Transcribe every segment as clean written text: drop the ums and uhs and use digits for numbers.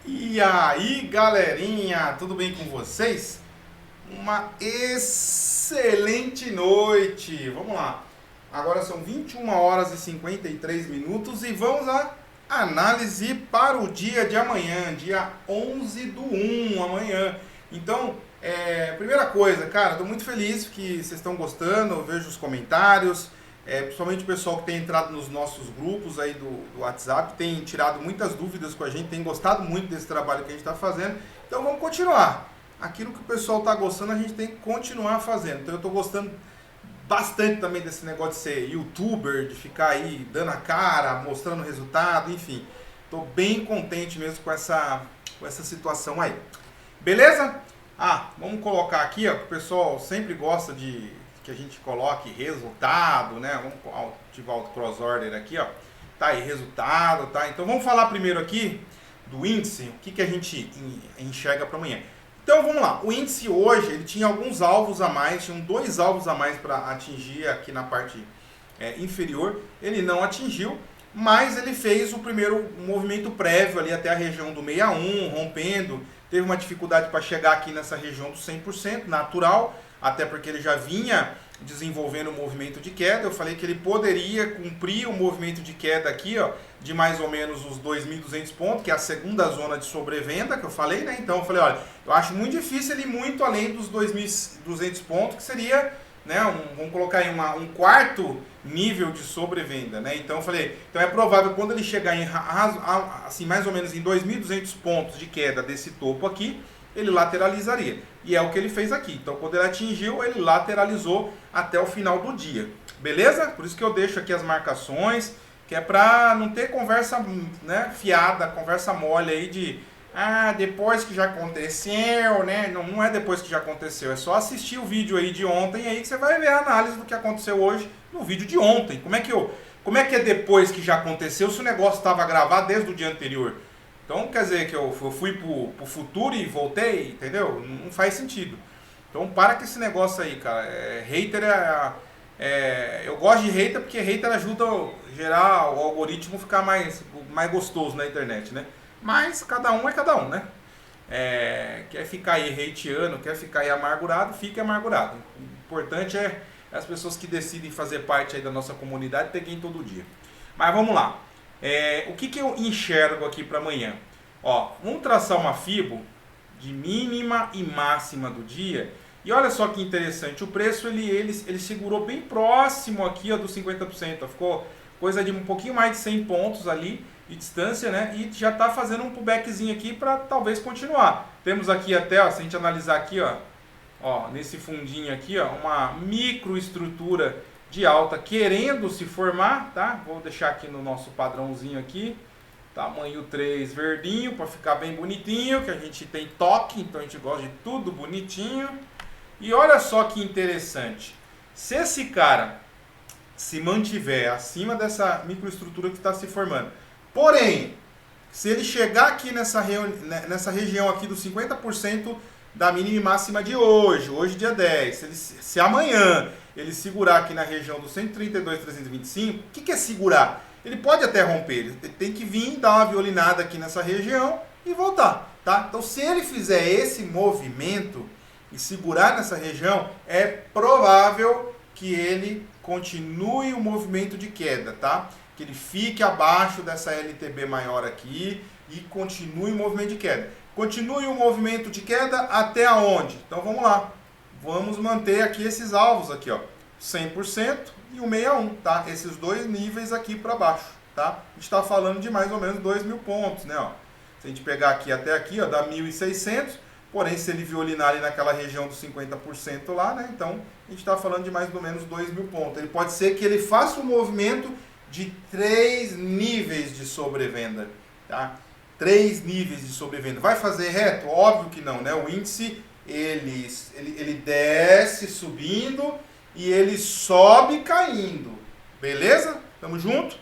E aí, galerinha, tudo bem com vocês? Uma excelente noite. Vamos lá. Agora são 21 horas e 53 minutos e vamos à análise para o dia de amanhã, dia 11 do 1, amanhã. Então, primeira coisa, cara, estou muito feliz que vocês estão gostando, eu vejo os comentários. Principalmente o pessoal que tem entrado nos nossos grupos aí do WhatsApp, tem tirado muitas dúvidas com a gente, tem gostado muito desse trabalho que a gente está fazendo. Então vamos continuar. Aquilo que o pessoal está gostando, a gente tem que continuar fazendo. Então eu estou gostando bastante também desse negócio de ser youtuber, de ficar aí dando a cara, mostrando o resultado, enfim. Estou bem contente mesmo com essa situação aí. Beleza? Vamos colocar aqui, ó, que o pessoal sempre gosta de que a gente coloque resultado, né? Vamos ativar o cross order aqui, ó. Tá aí, resultado, tá? Então vamos falar primeiro aqui do índice, o que a gente enxerga para amanhã. Então vamos lá, o índice hoje, ele tinha alguns alvos a mais, tinham 2 alvos a mais para atingir aqui na parte inferior, ele não atingiu, mas ele fez o primeiro movimento prévio ali até a região do 61, rompendo, teve uma dificuldade para chegar aqui nessa região do 100%, natural, até porque ele já vinha desenvolvendo o movimento de queda. Eu falei que ele poderia cumprir o movimento de queda aqui, ó, de mais ou menos os 2.200 pontos, que é a segunda zona de sobrevenda que eu falei, né? Então eu falei, olha, eu acho muito difícil ele ir muito além dos 2.200 pontos, que seria, né, vamos colocar aí um quarto nível de sobrevenda, né? Então eu falei, então é provável quando ele chegar em assim mais ou menos em 2.200 pontos de queda desse topo aqui, ele lateralizaria. E é o que ele fez aqui. Então, quando ele atingiu, ele lateralizou até o final do dia. Beleza? Por isso que eu deixo aqui as marcações, que é para não ter conversa, né, fiada, conversa mole aí de depois que já aconteceu, né? Não é depois que já aconteceu, é só assistir o vídeo aí de ontem aí que você vai ver a análise do que aconteceu hoje no vídeo de ontem. Como é que é depois que já aconteceu se o negócio estava gravado desde o dia anterior? Então quer dizer que eu fui pro futuro e voltei, entendeu? Não faz sentido. Então para com esse negócio aí, cara. Hater eu gosto de hater porque hater ajuda a gerar o algoritmo ficar mais gostoso na internet, né? Mas cada um é cada um, né? Quer ficar aí hateando, quer ficar aí amargurado, fique amargurado. O importante é as pessoas que decidem fazer parte aí da nossa comunidade terem todo dia. Mas vamos lá. O que eu enxergo aqui para amanhã? Ó, vamos traçar uma Fibo de mínima e máxima do dia. E olha só que interessante, o preço ele segurou bem próximo aqui, ó, dos 50%. Ó, ficou coisa de um pouquinho mais de 100 pontos ali de distância, né? E já está fazendo um pullbackzinho aqui para talvez continuar. Temos aqui até, ó, se a gente analisar aqui, ó, nesse fundinho aqui, ó, uma microestrutura de alta querendo se formar, tá? Vou deixar aqui no nosso padrãozinho aqui, tamanho 3 verdinho, para ficar bem bonitinho, que a gente tem toque, então a gente gosta de tudo bonitinho. E olha só que interessante, se esse cara se mantiver acima dessa microestrutura que está se formando, porém, se ele chegar aqui nessa região aqui dos 50% da mínima e máxima de hoje dia 10, se amanhã ele segurar aqui na região dos 132.325, o que é segurar? Ele pode até romper, ele tem que vir, dar uma violinada aqui nessa região e voltar, tá? Então se ele fizer esse movimento e segurar nessa região, é provável que ele continue o movimento de queda, tá? Que ele fique abaixo dessa LTB maior aqui e continue o movimento de queda. Continue o movimento de queda até aonde? Então vamos lá. Vamos manter aqui esses alvos aqui, ó, 100% e o 61, tá? Esses dois níveis aqui para baixo, tá? A gente está falando de mais ou menos 2.000 pontos, né? Ó. Se a gente pegar aqui até aqui, ó, dá 1.600, porém se ele violinar ali naquela região dos 50% lá, né? Então a gente está falando de mais ou menos 2.000 pontos. Ele pode ser que ele faça um movimento de 3 níveis de sobrevenda, tá? 3 níveis de sobrevenda. Vai fazer reto? Óbvio que não, né? O índice ele desce subindo e ele sobe caindo. Beleza? Tamo junto?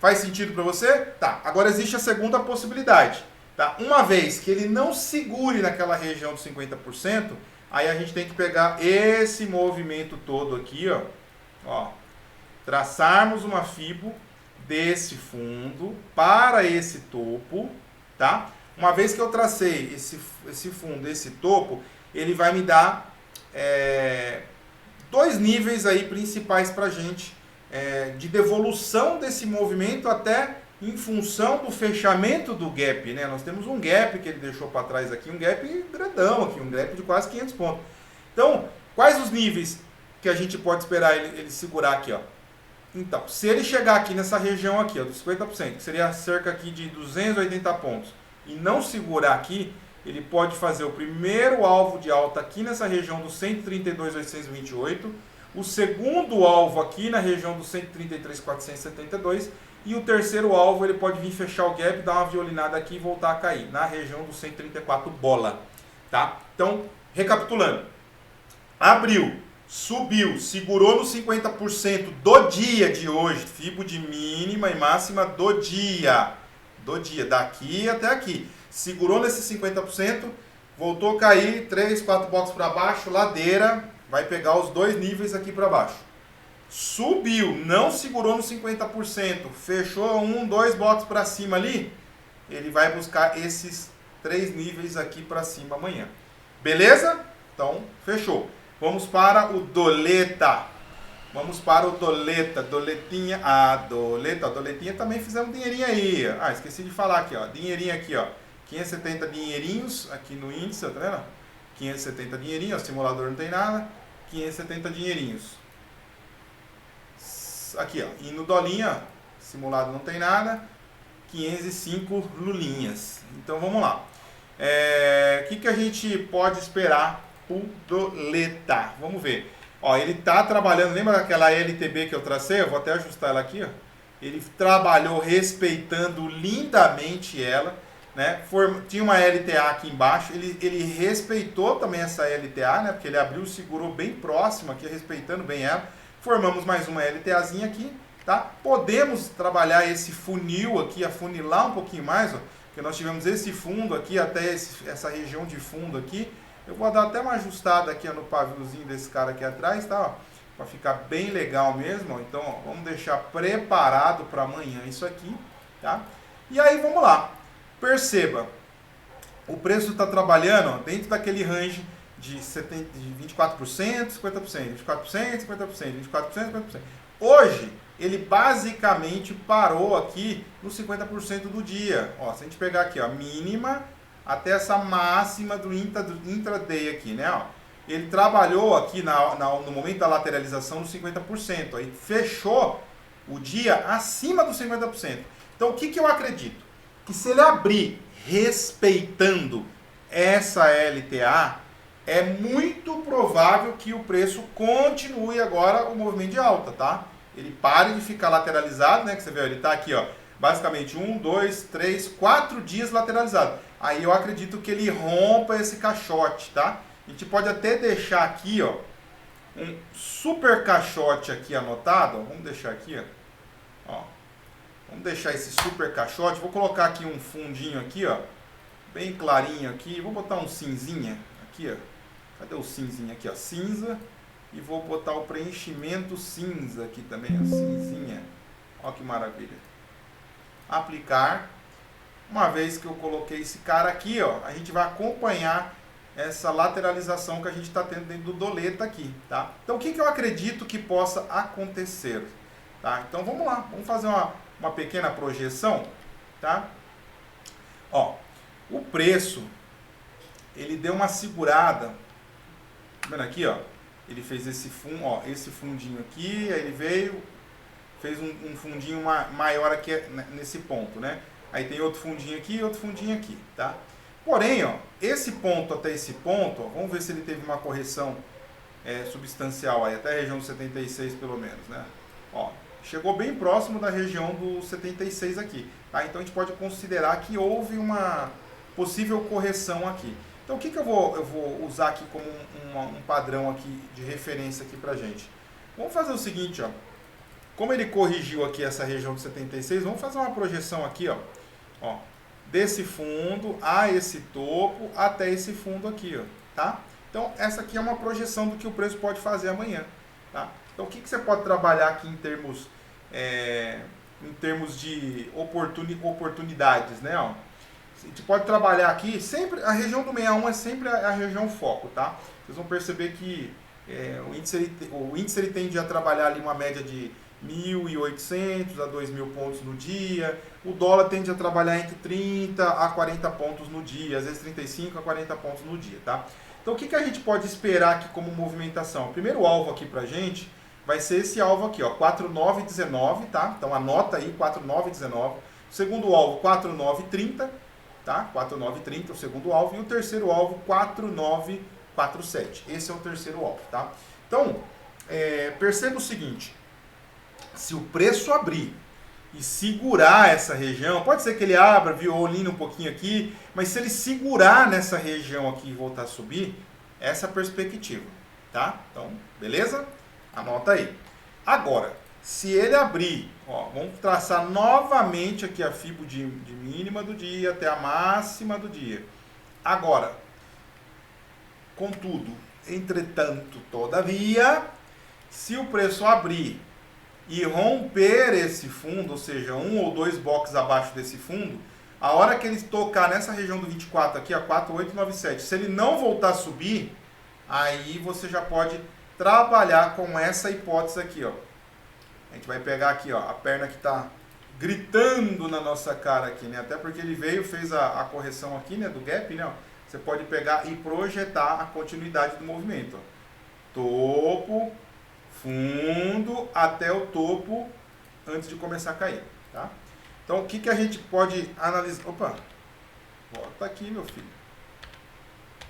Faz sentido para você? Tá. Agora existe a segunda possibilidade, tá? Uma vez que ele não segure naquela região dos 50%, aí a gente tem que pegar esse movimento todo aqui, ó, traçarmos uma Fibo desse fundo para esse topo, tá? Uma vez que eu tracei esse fundo, esse topo, ele vai me dar dois níveis aí principais para a gente de devolução desse movimento até em função do fechamento do gap, né? Nós temos um gap que ele deixou para trás aqui, um gap grandão aqui, um gap de quase 500 pontos. Então, quais os níveis que a gente pode esperar ele segurar aqui, ó? Então, se ele chegar aqui nessa região aqui, ó, dos 50%, que seria cerca aqui de 280 pontos, e não segurar aqui, ele pode fazer o primeiro alvo de alta aqui nessa região do 132.828, o segundo alvo aqui na região do 133.472 e o terceiro alvo ele pode vir fechar o gap, dar uma violinada aqui e voltar a cair na região do 134 bola, tá? Então, recapitulando, abriu, subiu, segurou no 50% do dia de hoje, Fibo de mínima e máxima do dia, daqui até aqui. Segurou nesse 50%, voltou a cair, 3, 4 blocos para baixo, ladeira, vai pegar os dois níveis aqui para baixo. Subiu, não segurou no 50%, fechou 1, 2 blocos para cima ali, ele vai buscar esses 3 níveis aqui para cima amanhã. Beleza? Então, fechou. Vamos para o doleta. Doletinha. Doletinha também fizemos dinheirinho aí. Ah, esqueci de falar aqui, ó. Dinheirinho aqui, ó. 570 dinheirinhos aqui no índice, tá vendo? 570 dinheirinhos, o simulador não tem nada. 570 dinheirinhos. Aqui, ó. E no dolinha, simulado não tem nada. 505 lulinhas. Então vamos lá. O que a gente pode esperar pro doleta? Vamos ver. Ó, ele tá trabalhando, lembra daquela LTB que eu tracei? Eu vou até ajustar ela aqui, ó. Ele trabalhou respeitando lindamente ela, né? Tinha uma LTA aqui embaixo, ele respeitou também essa LTA, né? Porque ele abriu, segurou bem próximo aqui, respeitando bem ela. Formamos mais uma LTAzinha aqui, tá? Podemos trabalhar esse funil aqui, afunilar um pouquinho mais, ó. Porque nós tivemos esse fundo aqui, até essa região de fundo aqui. Eu vou dar até uma ajustada aqui, ó, no paviozinho desse cara aqui atrás, tá? Para ficar bem legal mesmo, ó. Então, ó, vamos deixar preparado para amanhã isso aqui, tá? E aí, vamos lá. Perceba, o preço está trabalhando, ó, dentro daquele range de 24%, 50%, 24%, 50%, 24%, 50%. Hoje, ele basicamente parou aqui no 50% do dia. Ó, se a gente pegar aqui, ó, mínima até essa máxima do intraday aqui, né? Ó, ele trabalhou aqui no momento da lateralização no 50%. Aí fechou o dia acima dos 50%. Então, o que eu acredito? Que se ele abrir respeitando essa LTA, é muito provável que o preço continue agora o movimento de alta, tá? Ele pare de ficar lateralizado, né? Que você vê, ele tá aqui, ó, basicamente 1, 2, 3, 4 dias lateralizado. Aí eu acredito que ele rompa esse caixote, tá? A gente pode até deixar aqui, ó, um super caixote aqui anotado, ó. Vamos deixar aqui, ó. Vamos deixar esse super caixote. Vou colocar aqui um fundinho aqui, ó, bem clarinho aqui. Vou botar um cinzinha aqui, ó. Cadê o cinzinha aqui, ó? Cinza. E vou botar o preenchimento cinza aqui também, ó, cinzinha. Ó que maravilha. Aplicar. Uma vez que eu coloquei esse cara aqui, ó, a gente vai acompanhar essa lateralização que a gente está tendo dentro do doleta aqui, tá? Então, o que eu acredito que possa acontecer, tá? Então, vamos lá. Vamos fazer uma pequena projeção, tá? Ó, o preço, ele deu uma segurada. Tá vendo aqui, ó? Ele fez esse fundo, ó, esse fundinho aqui, aí ele veio, fez um fundinho maior aqui nesse ponto, né? Aí tem outro fundinho aqui e outro fundinho aqui, tá? Porém, ó, esse ponto até esse ponto, ó, vamos ver se ele teve uma correção substancial aí, até a região do 76 pelo menos, né? Ó, chegou bem próximo da região do 76 aqui, tá? Então a gente pode considerar que houve uma possível correção aqui. Então o que eu vou usar aqui como um padrão aqui de referência aqui pra gente? Vamos fazer o seguinte, ó. Como ele corrigiu aqui essa região de 76, vamos fazer uma projeção aqui, ó, desse fundo a esse topo até esse fundo aqui, ó, tá? Então, essa aqui é uma projeção do que o preço pode fazer amanhã, tá? Então, o que você pode trabalhar aqui em termos de oportunidades, né, ó? A gente pode trabalhar aqui, sempre a região do 61 é sempre a região foco, tá? Vocês vão perceber que o índice ele tende a trabalhar ali uma média de 1.800 a 2.000 pontos no dia. O dólar tende a trabalhar entre 30 a 40 pontos no dia, às vezes 35 a 40 pontos no dia, tá? Então o que a gente pode esperar aqui como movimentação? O primeiro alvo aqui pra gente vai ser esse alvo aqui, ó, 4.919, tá? Então anota aí 4.919. O segundo alvo 4.930, tá? 4.930 o segundo alvo e o terceiro alvo 4.947. Esse é o terceiro alvo, tá? Então, perceba o seguinte, se o preço abrir e segurar essa região, pode ser que ele abra, violine um pouquinho aqui, mas se ele segurar nessa região aqui e voltar a subir, essa é a perspectiva, tá? Então, beleza? Anota aí. Agora, se ele abrir, ó, vamos traçar novamente aqui a FIBO de mínima do dia até a máxima do dia. Agora, contudo, entretanto, todavia, se o preço abrir e romper esse fundo, ou seja, um ou dois blocos abaixo desse fundo, a hora que ele tocar nessa região do 24 aqui, a 4.897, se ele não voltar a subir, aí você já pode trabalhar com essa hipótese aqui, ó. A gente vai pegar aqui, ó, a perna que está gritando na nossa cara aqui, né? Até porque ele veio, fez a correção aqui, né, do gap, né? Ó. Você pode pegar e projetar a continuidade do movimento, ó. Topo, fundo, até o topo, antes de começar a cair, tá? Então, o que a gente pode analisar? Opa, volta aqui, meu filho.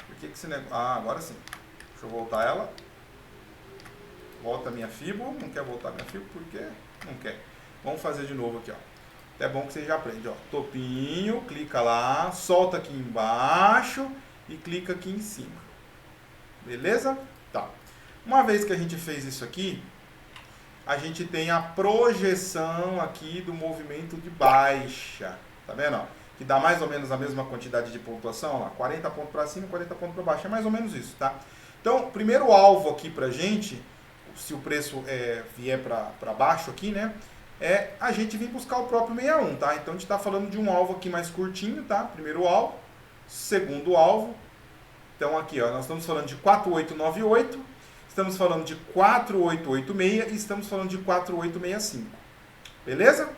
Por que esse negócio... Ah, agora sim. Deixa eu voltar ela. Volta a minha FIBO. Não quer voltar a minha FIBO? Por quê? Não quer. Vamos fazer de novo aqui, ó. É bom que você já aprende, ó. Topinho, clica lá, solta aqui embaixo e clica aqui em cima. Beleza? Tá. Uma vez que a gente fez isso aqui, a gente tem a projeção aqui do movimento de baixa. Tá vendo? Ó? Que dá mais ou menos a mesma quantidade de pontuação, ó, 40 pontos para cima, 40 pontos para baixo. É mais ou menos isso, tá? Então, o primeiro alvo aqui pra gente, se o preço vier para baixo aqui, né? É a gente vir buscar o próprio 61, tá? Então, a gente está falando de um alvo aqui mais curtinho, tá? Primeiro alvo, segundo alvo. Então, aqui, ó, nós estamos falando de 4.898, estamos falando de 4.886 e estamos falando de 4.865. Beleza?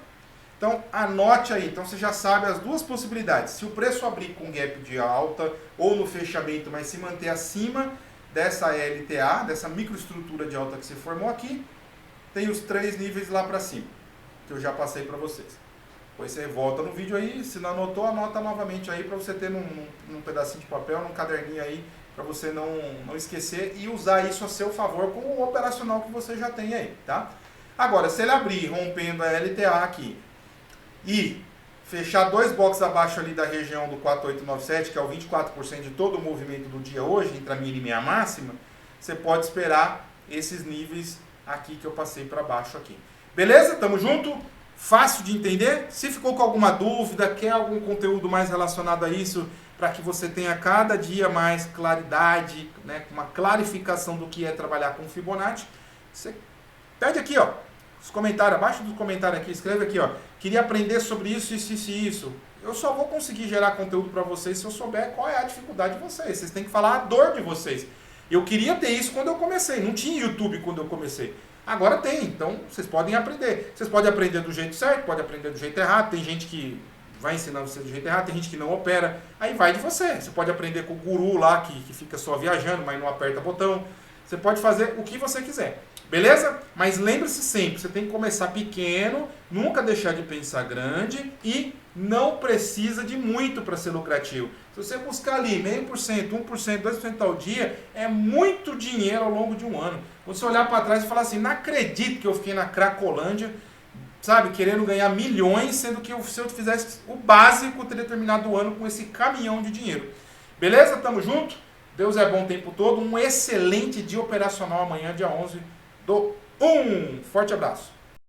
Então, anote aí. Então, você já sabe as duas possibilidades. Se o preço abrir com gap de alta ou no fechamento, mas se manter acima dessa LTA, dessa microestrutura de alta que se formou aqui, tem os três níveis lá para cima, que eu já passei para vocês. Depois você volta no vídeo aí, se não anotou, anota novamente aí para você ter num pedacinho de papel, num caderninho aí, para você não esquecer e usar isso a seu favor com o operacional que você já tem aí, tá? Agora, se ele abrir rompendo a LTA aqui e fechar dois blocos abaixo ali da região do 4.897, que é o 24% de todo o movimento do dia hoje, entre a mínima e a máxima, você pode esperar esses níveis aqui que eu passei para baixo aqui. Beleza? Tamo junto? Fácil de entender? Se ficou com alguma dúvida, quer algum conteúdo mais relacionado a isso, para que você tenha cada dia mais claridade, né, uma clarificação do que é trabalhar com Fibonacci, você pede aqui, ó, os comentários, abaixo do comentário aqui, escreve aqui, ó, queria aprender sobre isso, isso, isso e isso. Eu só vou conseguir gerar conteúdo para vocês se eu souber qual é a dificuldade de vocês. Vocês têm que falar a dor de vocês. Eu queria ter isso quando eu comecei, não tinha YouTube quando eu comecei. Agora tem, então vocês podem aprender. Vocês podem aprender do jeito certo, podem aprender do jeito errado. Tem gente que vai ensinar você do jeito errado, tem gente que não opera. Aí vai de você. Você pode aprender com o guru lá que fica só viajando, mas não aperta botão. Você pode fazer o que você quiser. Beleza? Mas lembre-se sempre, você tem que começar pequeno, nunca deixar de pensar grande e não precisa de muito para ser lucrativo. Se você buscar ali 0,5%, 1%, 2% ao dia, é muito dinheiro ao longo de um ano. Quando você olhar para trás e falar assim, não acredito que eu fiquei na Cracolândia, sabe, querendo ganhar milhões, sendo que se eu fizesse o básico, eu teria terminado o ano com esse caminhão de dinheiro. Beleza? Tamo junto? Deus é bom o tempo todo. Um excelente dia operacional amanhã, dia 11/1. Forte abraço.